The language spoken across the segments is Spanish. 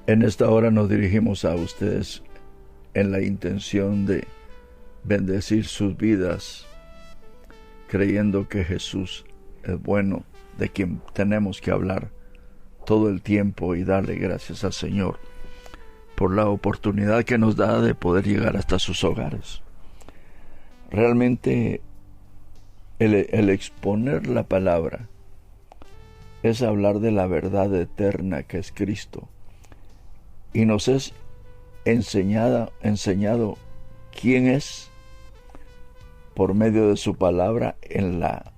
En esta hora nos dirigimos a ustedes en la intención de bendecir sus vidas, creyendo que Jesús es bueno, de quien tenemos que hablar todo el tiempo y darle gracias al Señor por la oportunidad que nos da de poder llegar hasta sus hogares. Realmente el exponer la palabra es hablar de la verdad eterna que es Cristo, y nos es enseñado quién es por medio de su palabra en la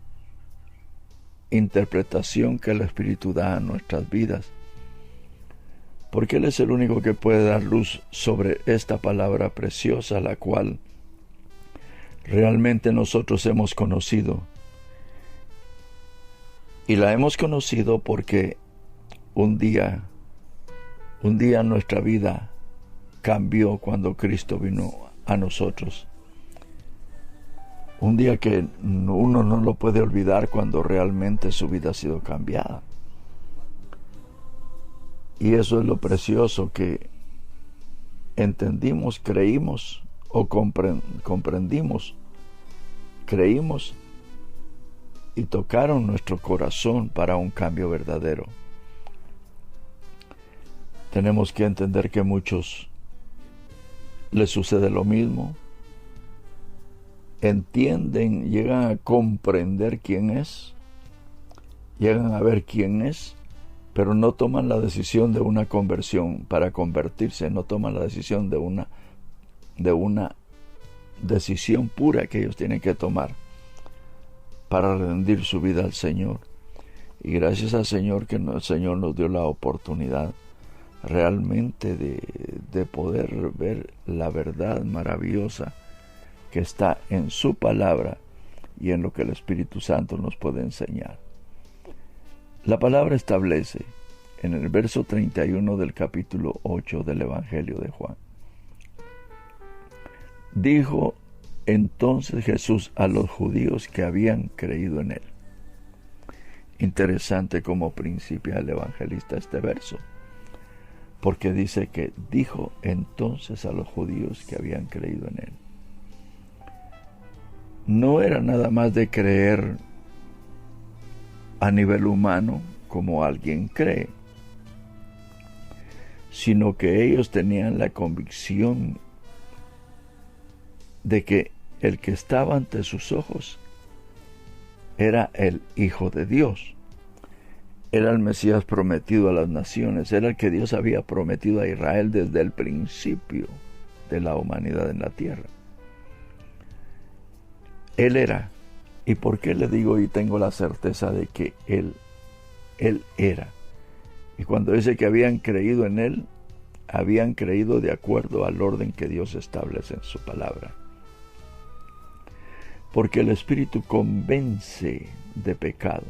interpretación que el Espíritu da a nuestras vidas, porque Él es el único que puede dar luz sobre esta palabra preciosa, la cual realmente nosotros hemos conocido, y la hemos conocido porque un día nuestra vida cambió cuando Cristo vino a nosotros. Un día que uno no lo puede olvidar cuando realmente su vida ha sido cambiada. Y eso es lo precioso que entendimos, creímos o comprendimos, creímos y tocaron nuestro corazón para un cambio verdadero. Tenemos que entender que a muchos les sucede lo mismo. Entienden, llegan a comprender quién es, llegan a ver quién es, pero no toman la decisión de una conversión para convertirse, no toman la decisión de una decisión pura que ellos tienen que tomar para rendir su vida al Señor. Y gracias al Señor que el Señor nos dio la oportunidad realmente de poder ver la verdad maravillosa que está en su palabra y en lo que el Espíritu Santo nos puede enseñar. La palabra establece en el verso 31 del capítulo 8 del Evangelio de Juan: dijo entonces Jesús a los judíos que habían creído en él. Interesante cómo principia el evangelista este verso, porque dice que dijo entonces a los judíos que habían creído en él. No era nada más de creer a nivel humano como alguien cree, sino que ellos tenían la convicción de que el que estaba ante sus ojos era el Hijo de Dios. Era el Mesías prometido a las naciones, era el que Dios había prometido a Israel desde el principio de la humanidad en la tierra. Él era. ¿Y por qué le digo y tengo la certeza de que Él era? Y cuando dice que habían creído en Él, habían creído de acuerdo al orden que Dios establece en su palabra. Porque el Espíritu convence de pecado,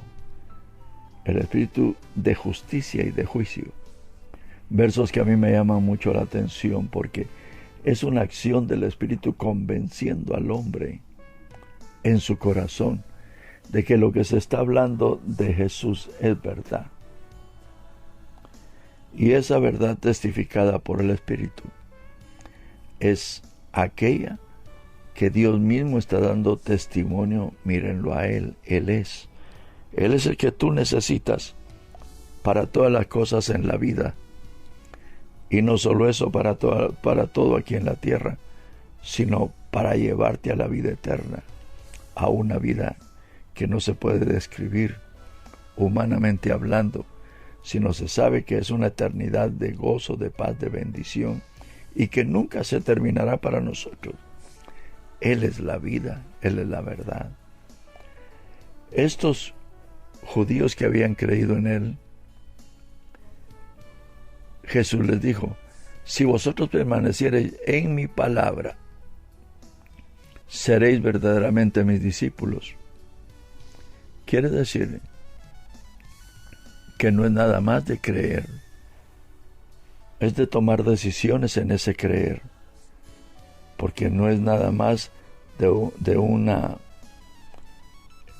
el Espíritu de justicia y de juicio. Versos que a mí me llaman mucho la atención porque es una acción del Espíritu convenciendo al hombre en su corazón de que lo que se está hablando de Jesús es verdad. Y esa verdad testificada por el Espíritu es aquella que Dios mismo está dando testimonio. Mírenlo a Él, Él es el que tú necesitas para todas las cosas en la vida. Y no solo eso para todo aquí en la tierra, sino para llevarte a la vida eterna, a una vida que no se puede describir humanamente hablando, sino se sabe que es una eternidad de gozo, de paz, de bendición, y que nunca se terminará para nosotros. Él es la vida, Él es la verdad. Estos judíos que habían creído en Él, Jesús les dijo: si vosotros permaneciereis en mi palabra, seréis verdaderamente mis discípulos. Quiere decir que no es nada más de creer, es de tomar decisiones en ese creer, porque no es nada más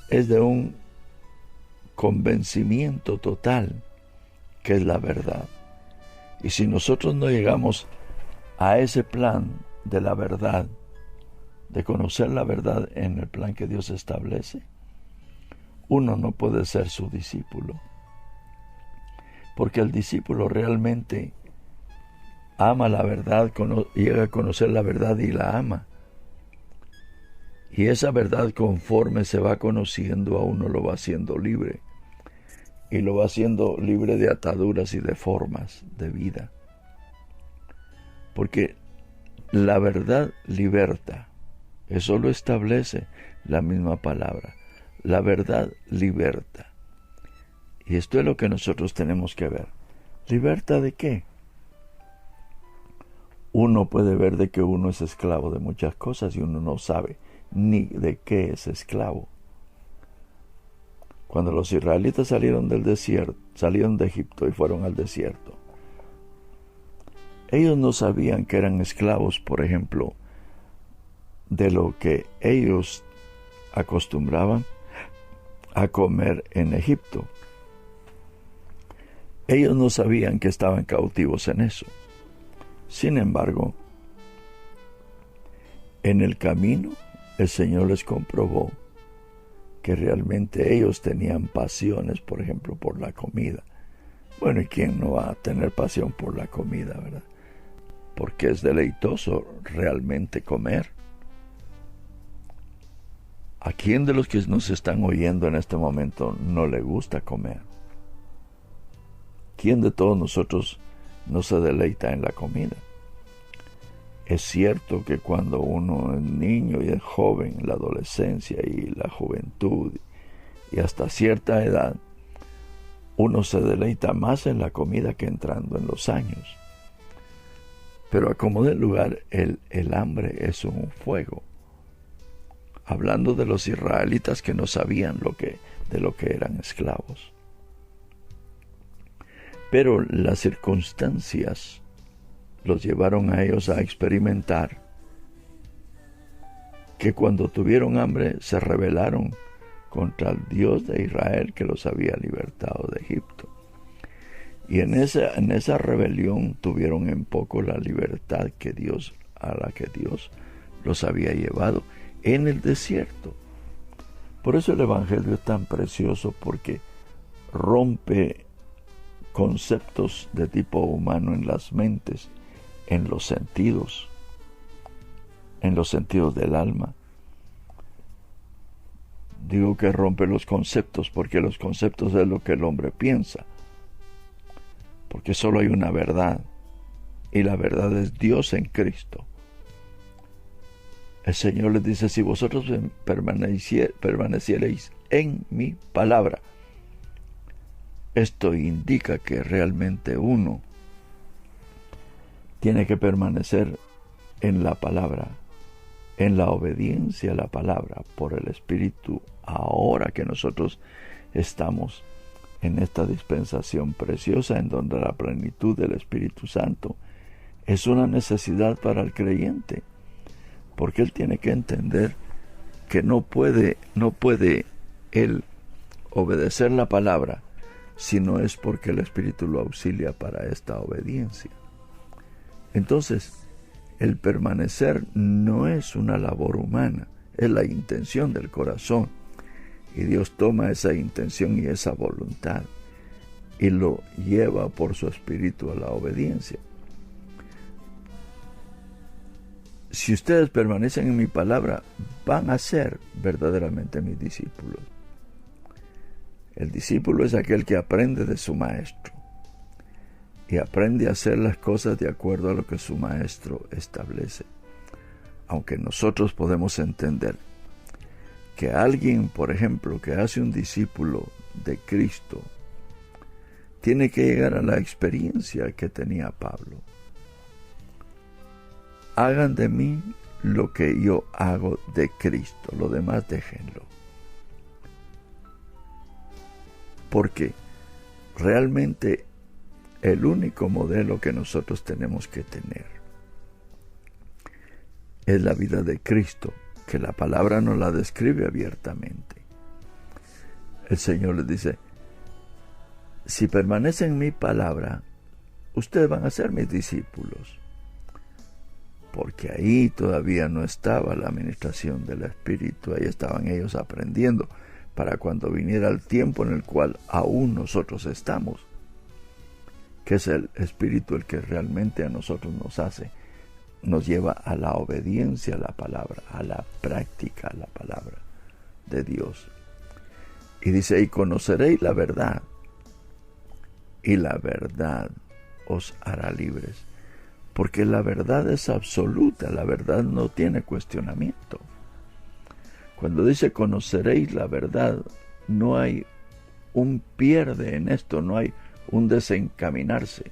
es de un convencimiento total que es la verdad. Y si nosotros no llegamos a ese plan de la verdad, de conocer la verdad en el plan que Dios establece, uno no puede ser su discípulo. Porque el discípulo realmente ama la verdad, llega a conocer la verdad y la ama. Y esa verdad, conforme se va conociendo, a uno lo va haciendo libre. Y lo va haciendo libre de ataduras y de formas de vida. Porque la verdad liberta. Eso lo establece la misma palabra. La verdad liberta. Y esto es lo que nosotros tenemos que ver. ¿Liberta de qué? Uno puede ver de que uno es esclavo de muchas cosas y uno no sabe ni de qué es esclavo. Cuando los israelitas salieron del desierto, salieron de Egipto y fueron al desierto, ellos no sabían que eran esclavos, por ejemplo, de lo que ellos acostumbraban a comer en Egipto. Ellos no sabían que estaban cautivos en eso. Sin embargo, en el camino el Señor les comprobó que realmente ellos tenían pasiones, por ejemplo, por la comida. Bueno, ¿y quién no va a tener pasión por la comida, verdad? Porque es deleitoso realmente comer. ¿A quién de los que nos están oyendo en este momento no le gusta comer? ¿Quién de todos nosotros no se deleita en la comida? Es cierto que cuando uno es niño y es joven, la adolescencia y la juventud, y hasta cierta edad, uno se deleita más en la comida que entrando en los años. Pero a como de lugar, el hambre es un fuego. Hablando de los israelitas que no sabían de lo que eran esclavos. Pero las circunstancias los llevaron a ellos a experimentar que cuando tuvieron hambre se rebelaron contra el Dios de Israel que los había libertado de Egipto. Y en esa rebelión tuvieron en poco la libertad a la que Dios los había llevado en el desierto. Por eso el Evangelio es tan precioso, porque rompe conceptos de tipo humano en las mentes, en los sentidos del alma. Digo que rompe los conceptos porque los conceptos es lo que el hombre piensa, porque solo hay una verdad, y la verdad es Dios en Cristo. El Señor les dice: si vosotros permaneciereis en mi palabra. Esto indica que realmente uno tiene que permanecer en la palabra, en la obediencia a la palabra por el Espíritu, ahora que nosotros estamos en esta dispensación preciosa en donde la plenitud del Espíritu Santo es una necesidad para el creyente, porque él tiene que entender que no puede él obedecer la palabra si no es porque el Espíritu lo auxilia para esta obediencia. Entonces, el permanecer no es una labor humana, es la intención del corazón. Y Dios toma esa intención y esa voluntad y lo lleva por su Espíritu a la obediencia. Si ustedes permanecen en mi palabra, van a ser verdaderamente mis discípulos. El discípulo es aquel que aprende de su maestro y aprende a hacer las cosas de acuerdo a lo que su maestro establece. Aunque nosotros podemos entender que alguien, por ejemplo, que hace un discípulo de Cristo, tiene que llegar a la experiencia que tenía Pablo. Hagan de mí lo que yo hago de Cristo, lo demás déjenlo. Porque realmente el único modelo que nosotros tenemos que tener es la vida de Cristo, que la palabra nos la describe abiertamente. El Señor les dice: si permanecen en mi palabra, ustedes van a ser mis discípulos. Porque ahí todavía no estaba la administración del Espíritu, ahí estaban ellos aprendiendo, para cuando viniera el tiempo en el cual aún nosotros estamos, que es el Espíritu el que realmente a nosotros nos lleva a la obediencia a la palabra, a la práctica a la palabra de Dios. Y dice: y conoceréis la verdad, y la verdad os hará libres. Porque la verdad es absoluta, la verdad no tiene cuestionamiento. Cuando dice conoceréis la verdad, no hay un pierde en esto, no hay un desencaminarse.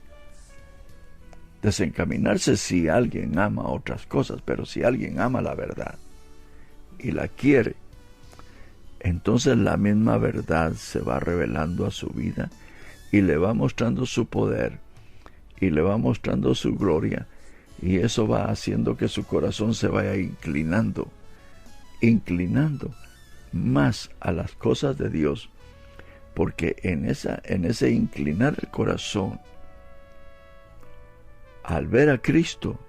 Desencaminarse si alguien ama otras cosas, pero si alguien ama la verdad y la quiere, entonces la misma verdad se va revelando a su vida y le va mostrando su poder y le va mostrando su gloria, y eso va haciendo que su corazón se vaya inclinando más a las cosas de Dios, porque en ese inclinar el corazón, al ver a Cristo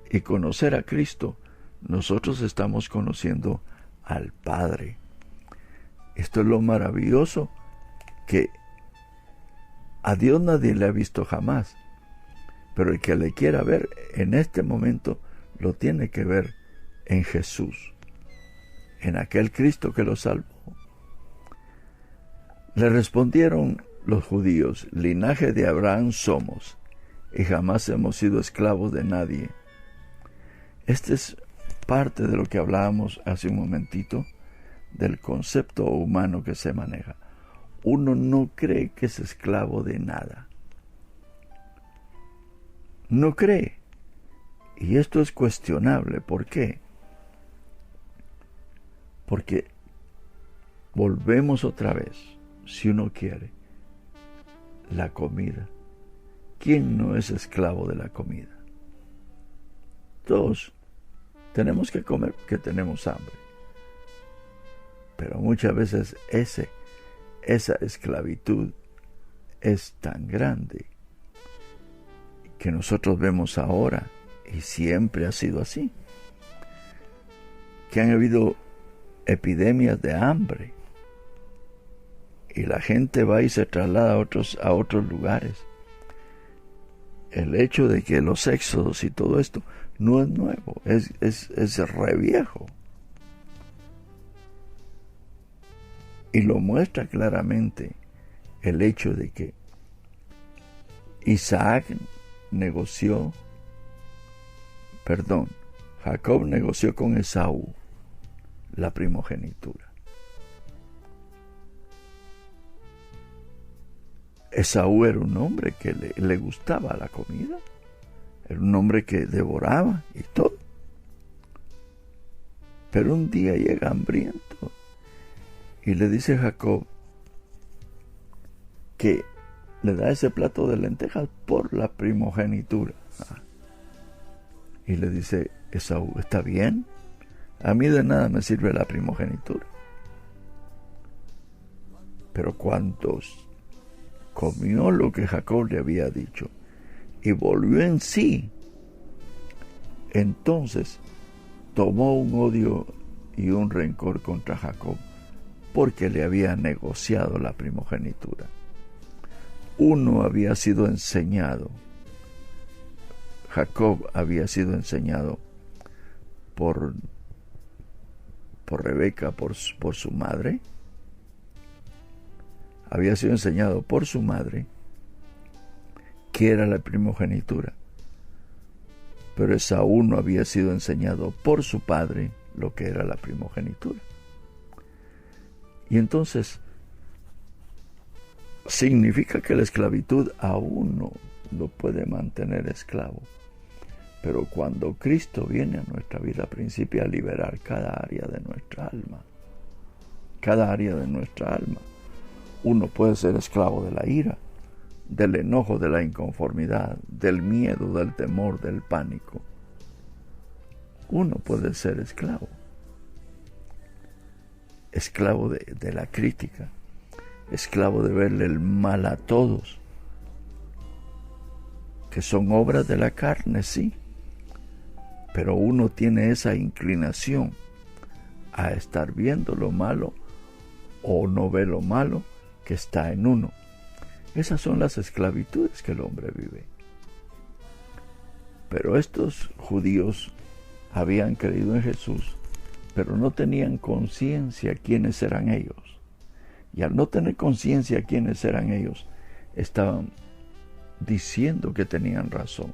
y conocer a Cristo, nosotros estamos conociendo al Padre. Esto es lo maravilloso, que a Dios nadie le ha visto jamás, pero el que le quiera ver en este momento lo tiene que ver en Jesús, en aquel Cristo que lo salvó. Le respondieron los judíos: linaje de Abraham somos, y jamás hemos sido esclavos de nadie. Este es parte de lo que hablábamos hace un momentito, del concepto humano que se maneja. Uno no cree que es esclavo de nada. No cree. Y esto es cuestionable. ¿Por qué? Porque volvemos otra vez, si uno quiere, la comida. ¿Quién no es esclavo de la comida? Todos tenemos que comer porque tenemos hambre. Pero muchas veces esa esclavitud es tan grande que nosotros vemos ahora, y siempre ha sido así, que han habido epidemias de hambre y la gente va y se traslada a otros lugares. El hecho de que los éxodos y todo esto no es nuevo, es re viejo. Y lo muestra claramente el hecho de que Jacob negoció con Esaú la primogenitura. Esaú era un hombre que le gustaba la comida, era un hombre que devoraba y todo. Pero un día llega hambriento y le dice a Jacob que le da ese plato de lentejas por la primogenitura. Y le dice Esaú: ¿está bien? A mí de nada me sirve la primogenitura. Pero cuando comió lo que Jacob le había dicho y volvió en sí, entonces tomó un odio y un rencor contra Jacob, porque le había negociado la primogenitura. Uno había sido enseñado, Jacob había sido enseñado por Rebeca, por su madre. Había sido enseñado por su madre que era la primogenitura. Pero Esaú no había sido enseñado por su padre lo que era la primogenitura. Y entonces significa que la esclavitud a uno lo puede mantener esclavo. Pero cuando Cristo viene a nuestra vida, principia a liberar cada área de nuestra alma. Cada área de nuestra alma. Uno puede ser esclavo de la ira, del enojo, de la inconformidad, del miedo, del temor, del pánico. Uno puede ser esclavo. Esclavo de la crítica. Esclavo de verle el mal a todos. Que son obras de la carne, sí. Pero uno tiene esa inclinación a estar viendo lo malo o no ve lo malo que está en uno. Esas son las esclavitudes que el hombre vive. Pero estos judíos habían creído en Jesús, pero no tenían conciencia quiénes eran ellos. Y al no tener conciencia quiénes eran ellos, estaban diciendo que tenían razón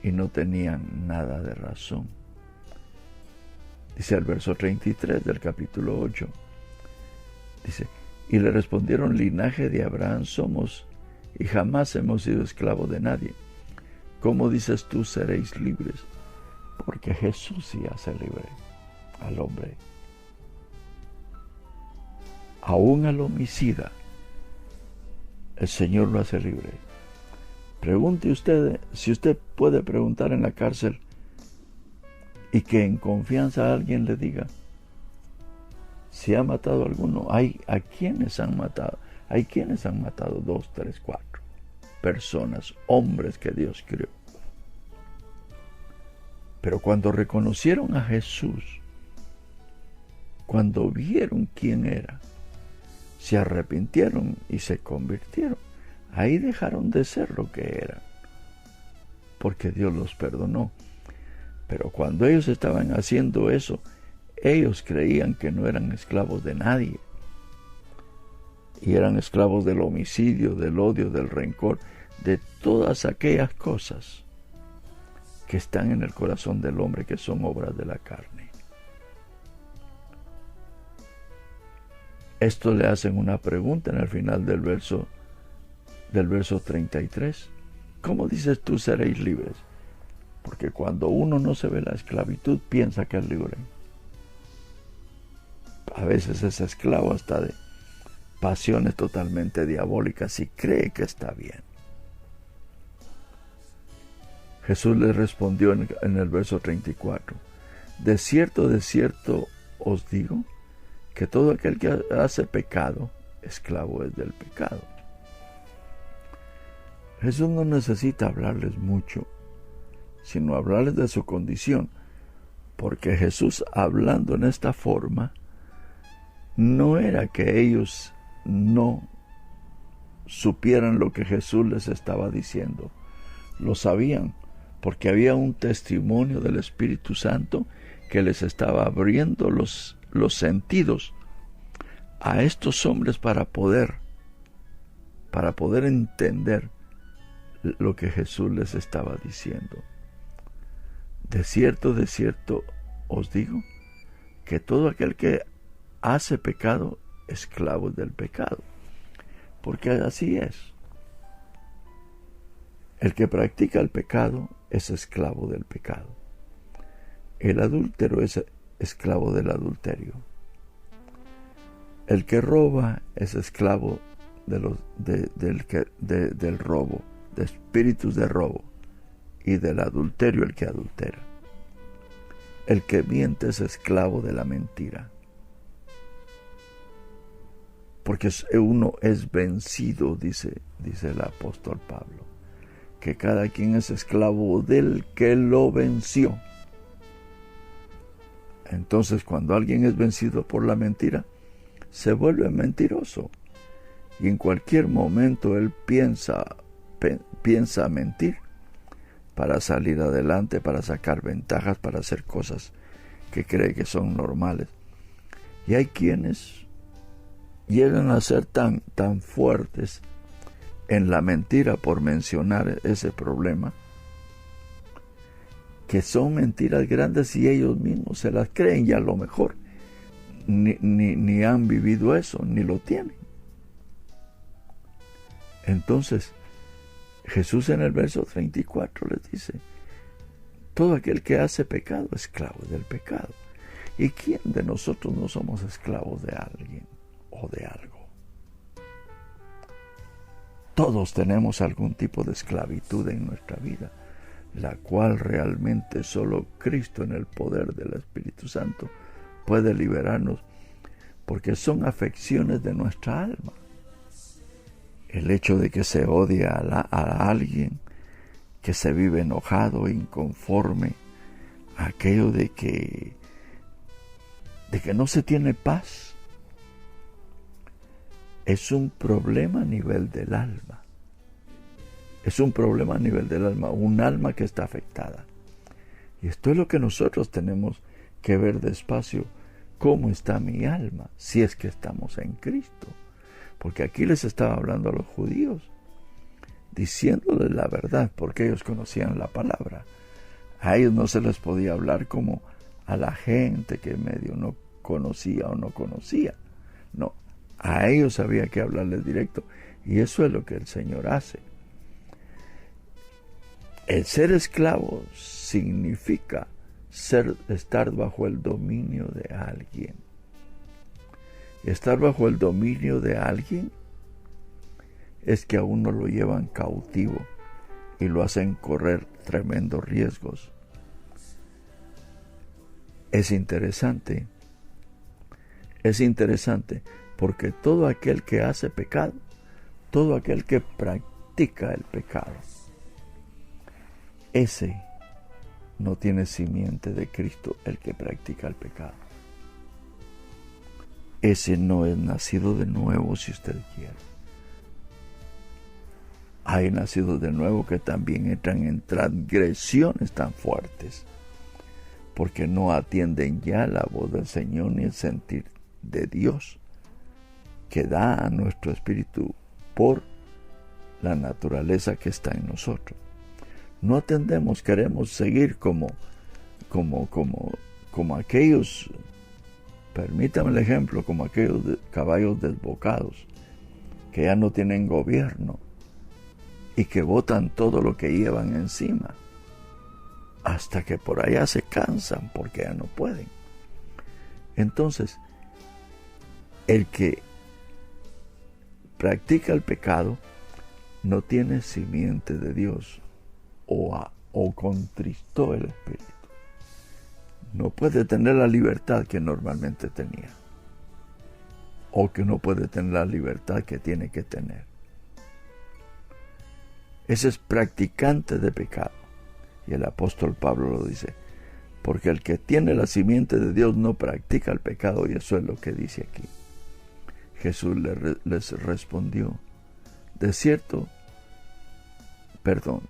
y no tenían nada de razón. Dice el verso 33 del capítulo 8. Dice, y le respondieron: linaje de Abraham somos, y jamás hemos sido esclavos de nadie. ¿Cómo dices tú seréis libres? Porque Jesús sí hace libre al hombre. Aún al homicida, el Señor lo hace libre. Pregunte usted, si usted puede preguntar en la cárcel y que en confianza alguien le diga si ha matado a alguno. Hay a quienes han matado. Hay quienes han matado 2, 3, 4 personas, hombres que Dios creó. Pero cuando reconocieron a Jesús, cuando vieron quién era, se arrepintieron y se convirtieron. Ahí dejaron de ser lo que eran, porque Dios los perdonó. Pero cuando ellos estaban haciendo eso, ellos creían que no eran esclavos de nadie. Y eran esclavos del homicidio, del odio, del rencor, de todas aquellas cosas que están en el corazón del hombre, que son obras de la carne. Esto le hacen una pregunta en el final del verso 33. ¿Cómo dices tú seréis libres? Porque cuando uno no se ve la esclavitud, piensa que es libre. A veces es esclavo hasta de pasiones totalmente diabólicas y cree que está bien. Jesús le respondió en el verso 34. De cierto os digo, que todo aquel que hace pecado, esclavo es del pecado. Jesús no necesita hablarles mucho, sino hablarles de su condición, porque Jesús, hablando en esta forma, no era que ellos no supieran lo que Jesús les estaba diciendo. Lo sabían, porque había un testimonio del Espíritu Santo que les estaba abriendo los sentidos a estos hombres para poder entender lo que Jesús les estaba diciendo. De cierto os digo, que todo aquel que hace pecado, esclavo del pecado. Porque así es. El que practica el pecado es esclavo del pecado. El adúltero es esclavo del adulterio. El que roba es esclavo del robo, de espíritus de robo, y del adulterio el que adultera. El que miente es esclavo de la mentira. Porque uno es vencido, dice el apóstol Pablo, que cada quien es esclavo del que lo venció. Entonces, cuando alguien es vencido por la mentira, se vuelve mentiroso. Y en cualquier momento él piensa mentir para salir adelante, para sacar ventajas, para hacer cosas que cree que son normales. Y hay quienes llegan a ser tan fuertes en la mentira, por mencionar ese problema, que son mentiras grandes y ellos mismos se las creen, y a lo mejor ni han vivido eso, ni lo tienen. Entonces Jesús en el verso 34 les dice: todo aquel que hace pecado, esclavo del pecado. ¿Y quién de nosotros no somos esclavos de alguien o de algo? Todos tenemos algún tipo de esclavitud en nuestra vida, la cual realmente solo Cristo en el poder del Espíritu Santo puede liberarnos, porque son afecciones de nuestra alma. El hecho de que se odia a alguien, que se vive enojado, inconforme, aquello de que no se tiene paz, es un problema a nivel del alma. Es un problema a nivel del alma, un alma que está afectada. Y esto es lo que nosotros tenemos que ver despacio. ¿Cómo está mi alma? Si es que estamos en Cristo. Porque aquí les estaba hablando a los judíos, diciéndoles la verdad, porque ellos conocían la palabra. A ellos no se les podía hablar como a la gente que medio no conocía o no conocía. No, a ellos había que hablarles directo. Y eso es lo que el Señor hace. El ser esclavo significa estar bajo el dominio de alguien. Estar bajo el dominio de alguien es que a uno lo llevan cautivo y lo hacen correr tremendos riesgos. Es interesante porque todo aquel que hace pecado, todo aquel que practica el pecado, ese no tiene simiente de Cristo, el que practica el pecado. Ese no es nacido de nuevo, si usted quiere. Hay nacidos de nuevo que también entran en transgresiones tan fuertes, porque no atienden ya la voz del Señor ni el sentir de Dios que da a nuestro espíritu por la naturaleza que está en nosotros. No atendemos, queremos seguir como aquellos, permítame el ejemplo, como aquellos caballos desbocados que ya no tienen gobierno y que botan todo lo que llevan encima hasta que por allá se cansan porque ya no pueden. Entonces, el que practica el pecado no tiene simiente de Dios o contristó el espíritu. No puede tener la libertad que normalmente tenía, o que no puede tener la libertad que tiene que tener. Ese es practicante de pecado. Y el apóstol Pablo lo dice, porque el que tiene la simiente de Dios no practica el pecado, y eso es lo que dice aquí. Jesús les respondió, de cierto,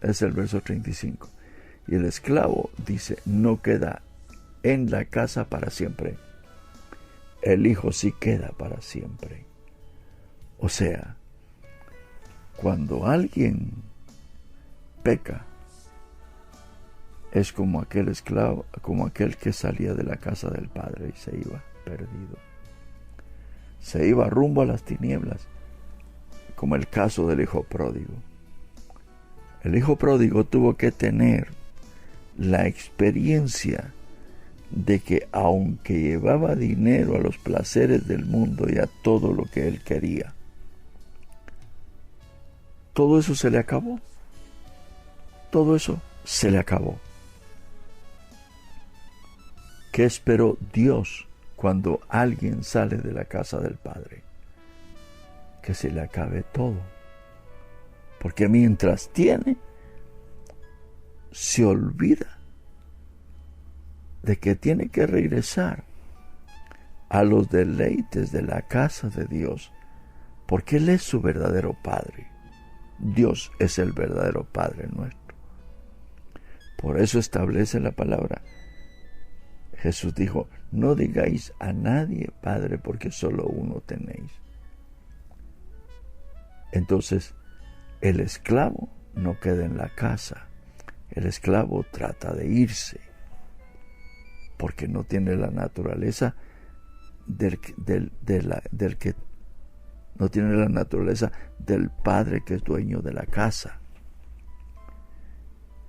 es el verso 35, y el esclavo dice, no queda en la casa para siempre, el hijo sí queda para siempre. O sea, cuando alguien peca, es como aquel esclavo, como aquel que salía de la casa del padre y se iba perdido. Se iba rumbo a las tinieblas, como el caso del hijo pródigo. El hijo pródigo tuvo que tener la experiencia de que aunque llevaba dinero a los placeres del mundo y a todo lo que él quería, todo eso se le acabó. Todo eso se le acabó. ¿Qué esperó Dios cuando alguien sale de la casa del Padre? Que se le acabe todo. Porque mientras tiene, se olvida de que tiene que regresar a los deleites de la casa de Dios, porque Él es su verdadero Padre. Dios es el verdadero Padre nuestro. Por eso establece la palabra. Jesús dijo, no digáis a nadie Padre, porque solo uno tenéis. Entonces, el esclavo no queda en la casa. El esclavo trata de irse, porque no tiene la naturaleza del que no tiene la naturaleza del padre que es dueño de la casa.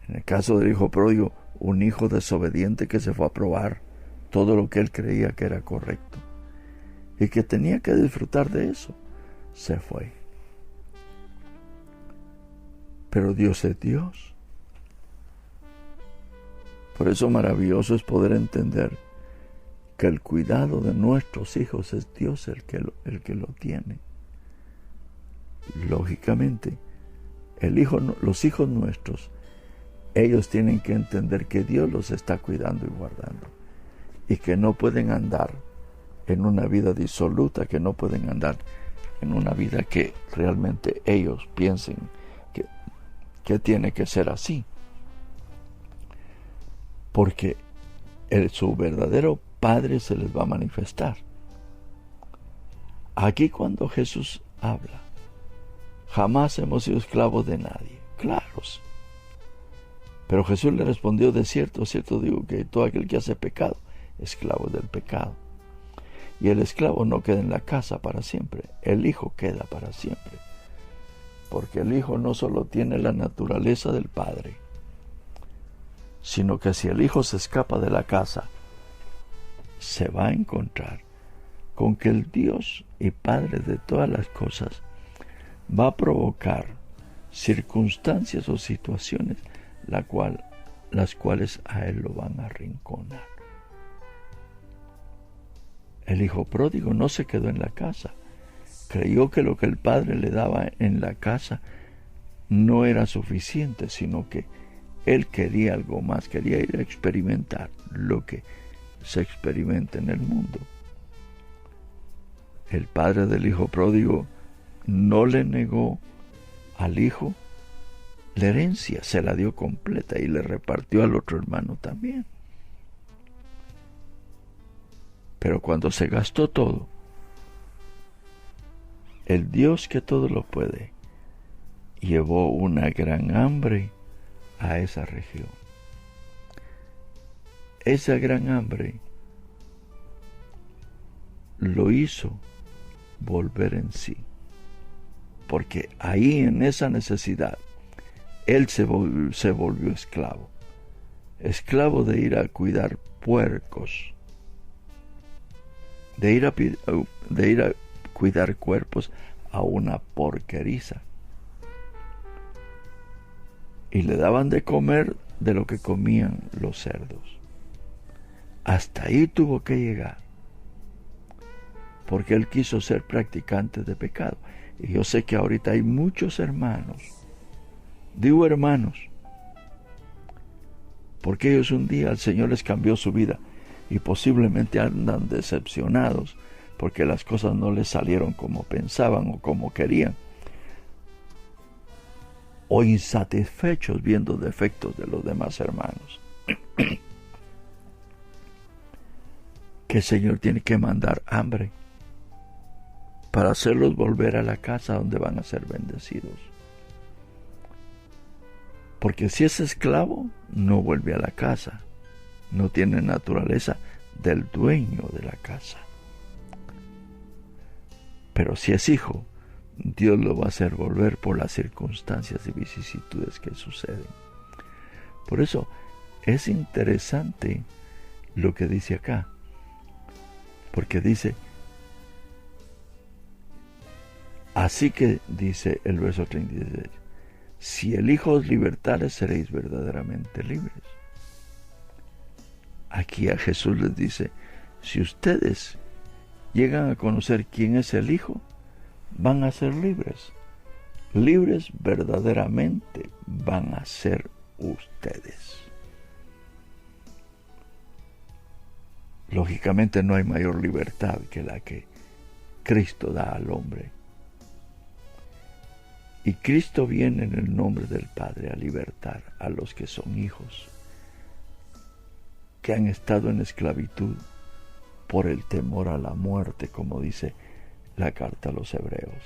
En el caso del hijo pródigo, un hijo desobediente que se fue a probar todo lo que él creía que era correcto y que tenía que disfrutar de eso, se fue. Pero Dios es Dios. Por eso maravilloso es poder entender que el cuidado de nuestros hijos es Dios el que lo tiene. Lógicamente, los hijos nuestros, ellos tienen que entender que Dios los está cuidando y guardando, y que no pueden andar en una vida disoluta, que no pueden andar en una vida que realmente ellos piensen que tiene que ser así, porque su verdadero Padre se les va a manifestar. Aquí cuando Jesús habla, jamás hemos sido esclavos de nadie, claros. Pero Jesús le respondió, de cierto, cierto digo que todo aquel que hace pecado, esclavo del pecado. Y el esclavo no queda en la casa para siempre, el Hijo queda para siempre. Porque el Hijo no solo tiene la naturaleza del Padre, sino que si el Hijo se escapa de la casa, se va a encontrar con que el Dios y Padre de todas las cosas va a provocar circunstancias o situaciones las cuales a él lo van a arrinconar. El hijo pródigo no se quedó en la casa. Creyó que lo que el padre le daba en la casa no era suficiente, sino que él quería algo más, quería ir a experimentar lo que se experimenta en el mundo. El padre del hijo pródigo no le negó al hijo la herencia, se la dio completa y le repartió al otro hermano también. Pero cuando se gastó todo, el Dios que todo lo puede llevó una gran hambre a esa región. Esa gran hambre lo hizo volver en sí, porque ahí en esa necesidad él se volvió esclavo de ir a cuidar puercos, de ir a cuidar cuerpos a una porqueriza. Y le daban de comer de lo que comían los cerdos. Hasta ahí tuvo que llegar, porque él quiso ser practicante de pecado. Y yo sé que ahorita hay muchos hermanos, digo hermanos, porque ellos un día el Señor les cambió su vida y posiblemente andan decepcionados porque las cosas no les salieron como pensaban o como querían, o insatisfechos viendo defectos de los demás hermanos. Que el Señor tiene que mandar hambre para hacerlos volver a la casa donde van a ser bendecidos. Porque si es esclavo, no vuelve a la casa, no tiene naturaleza del dueño de la casa. Pero si es hijo, Dios lo va a hacer volver por las circunstancias y vicisitudes que suceden. Por eso es interesante lo que dice acá, porque dice, así que dice el verso 36, si el Hijo os libertare, seréis verdaderamente libres. Aquí a Jesús les dice, si ustedes llegan a conocer quién es el Hijo, van a ser libres. Libres verdaderamente van a ser ustedes. Lógicamente no hay mayor libertad que la que Cristo da al hombre. Y Cristo viene en el nombre del Padre a libertar a los que son hijos, que han estado en esclavitud por el temor a la muerte, como dice la carta a los Hebreos.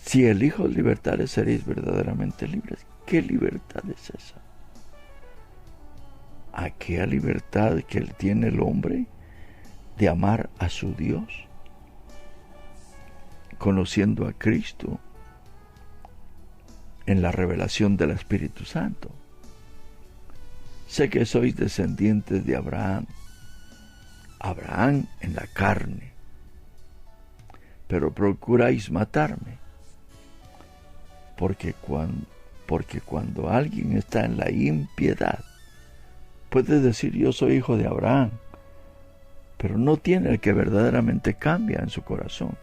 Si el Hijo os libertare, seréis verdaderamente libres. ¿Qué libertad es esa? ¿Aquella libertad que tiene el hombre de amar a su Dios, conociendo a Cristo en la revelación del Espíritu Santo? Sé que sois descendientes de Abraham, Abraham en la carne, pero procuráis matarme. porque cuando alguien está en la impiedad, puede decir yo soy hijo de Abraham, pero no tiene el que verdaderamente cambia en su corazón.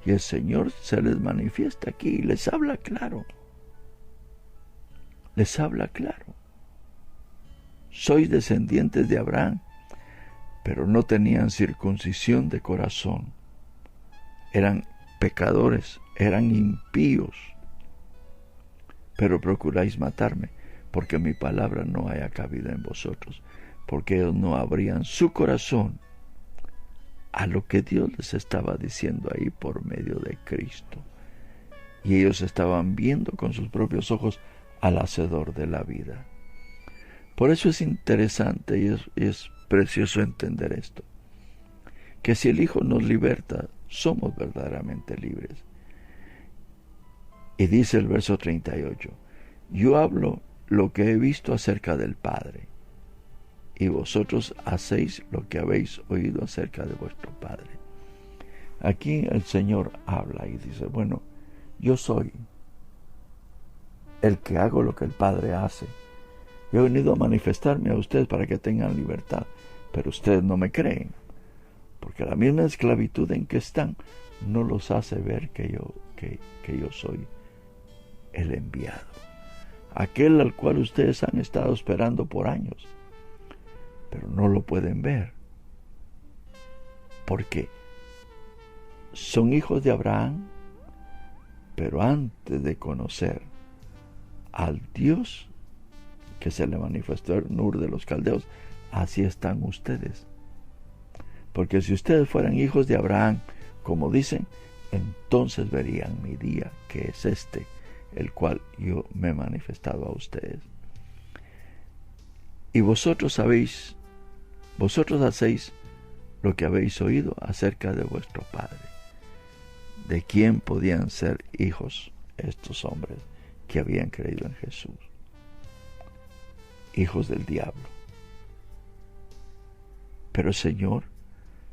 Y el Señor se les manifiesta aquí y les habla claro. Les habla claro. Sois descendientes de Abraham, pero no tenían circuncisión de corazón. Eran pecadores, eran impíos. Pero procuráis matarme, porque mi palabra no haya cabida en vosotros, porque ellos no abrían su corazón a lo que Dios les estaba diciendo ahí por medio de Cristo. Y ellos estaban viendo con sus propios ojos al Hacedor de la vida. Por eso es interesante y es precioso entender esto, que si el Hijo nos liberta, somos verdaderamente libres. Y dice el verso 38, yo hablo lo que he visto acerca del Padre, y vosotros hacéis lo que habéis oído acerca de vuestro Padre. Aquí el Señor habla y dice, bueno, yo soy el que hago lo que el Padre hace. Yo he venido a manifestarme a ustedes para que tengan libertad, pero ustedes no me creen, porque la misma esclavitud en que están no los hace ver que yo soy el enviado, aquel al cual ustedes han estado esperando por años, pero no lo pueden ver, porque son hijos de Abraham, pero antes de conocer al Dios que se le manifestó en Ur de los Caldeos, así están ustedes. Porque si ustedes fueran hijos de Abraham, como dicen, entonces verían mi día, que es este, el cual yo me he manifestado a ustedes. Y vosotros hacéis lo que habéis oído acerca de vuestro Padre. ¿De quién podían ser hijos estos hombres que habían creído en Jesús? Hijos del diablo. Pero el Señor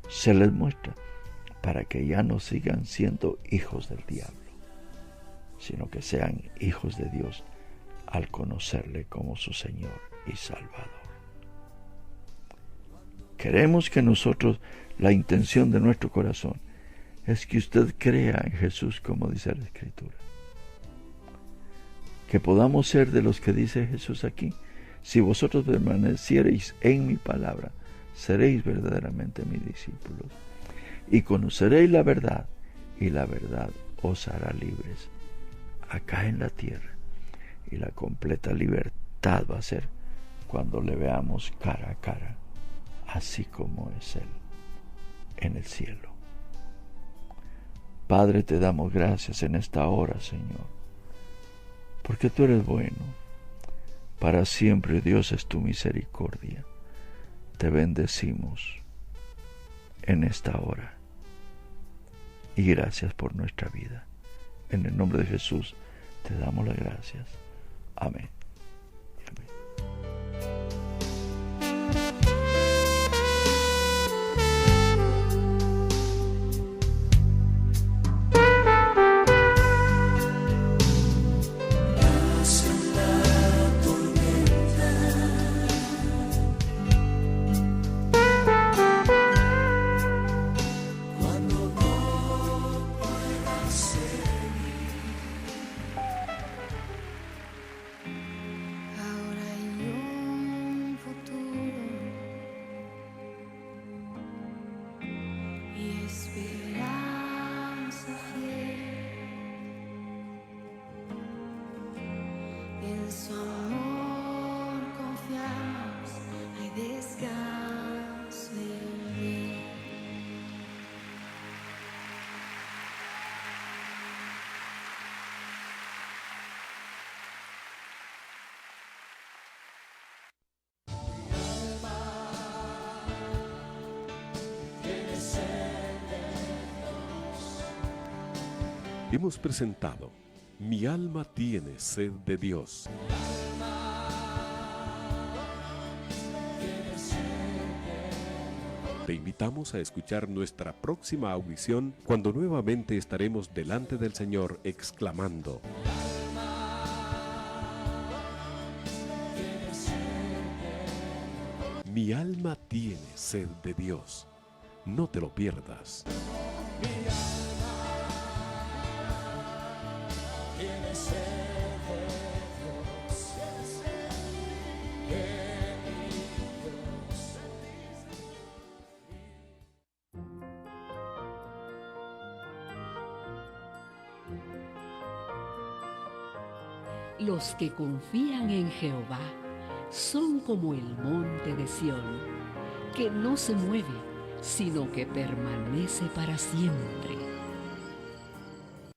se les muestra para que ya no sigan siendo hijos del diablo, sino que sean hijos de Dios al conocerle como su Señor y Salvador. Queremos que nosotros, la intención de nuestro corazón, es que usted crea en Jesús como dice la Escritura. Que podamos ser de los que dice Jesús aquí. Si vosotros permaneciereis en mi palabra, seréis verdaderamente mis discípulos. Y conoceréis la verdad, y la verdad os hará libres acá en la tierra. Y la completa libertad va a ser cuando le veamos cara a cara, así como es Él en el cielo. Padre, te damos gracias en esta hora, Señor, porque tú eres bueno. Para siempre, Dios, es tu misericordia. Te bendecimos en esta hora. Y gracias por nuestra vida. En el nombre de Jesús te damos las gracias. Amén. Amén. Hemos presentado Mi alma tiene sed de Dios. Te invitamos a escuchar nuestra próxima audición cuando nuevamente estaremos delante del Señor exclamando: Mi alma tiene sed de Dios. No te lo pierdas. Mi alma tiene sed de Dios, de mi Dios. Los que confían en Jehová son como el monte de Sión, que no se mueve, sino que permanece para siempre.